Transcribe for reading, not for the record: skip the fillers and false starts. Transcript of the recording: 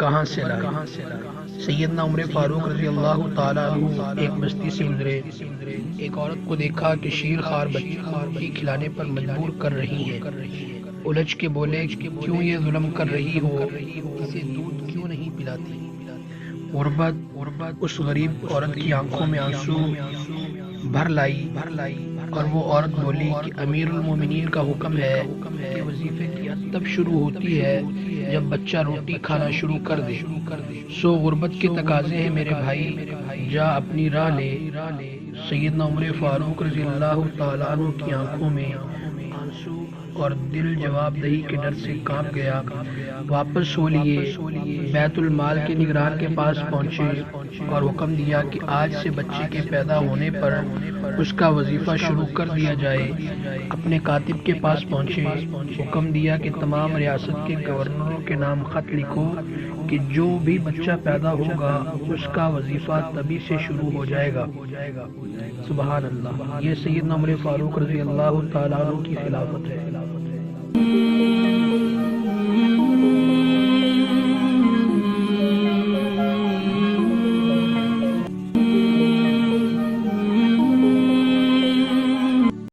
کہاں سے لائے؟ سیدنا عمر فاروق رضی اللہ تعالیٰ عنہ ایک بستی سے گزرے۔ ایک عورت کو دیکھا کہ شیر خوار بچے کو روٹی کھلانے پر مجبور کر رہی ہے۔ الجھ کے بولے، کیوں یہ ظلم کر رہی ہو؟ اسے دودھ کیوں نہیں پلاتی؟ غربت اس غریب عورت کی آنکھوں میں آنسو بھر لائی اور وہ عورت بولی کہ امیر المومنین کا حکم ہے کہ وظیفے کی حد تب شروع ہوتی ہے جب بچہ روٹی کھانا شروع کر دے۔ سو غربت کے تقاضے ہیں میرے بھائی، جا اپنی راہ لے۔ سیدنا عمر فاروق رضی اللہ تعالیٰ عنہ کی آنکھوں میں آنسو اور دل جواب دہی کے ڈر سے کانپ گیا۔ واپس ہو لیے بیت المال کے نگران کے پاس پہنچے اور حکم دیا کہ آج سے بچے کے پیدا ہونے پر اس کا وظیفہ شروع کر دیا جائے۔ اپنے کاتب کے پاس پہنچے، حکم دیا کہ تمام ریاست کے گورنروں کے نام خط لکھو کہ جو بھی بچہ پیدا ہوگا اس کا وظیفہ تبھی سے شروع ہو جائے گا۔ سبحان اللہ، یہ سیدنا عمر فاروق رضی اللہ تعالیٰ عنہ کی خلافت ہے۔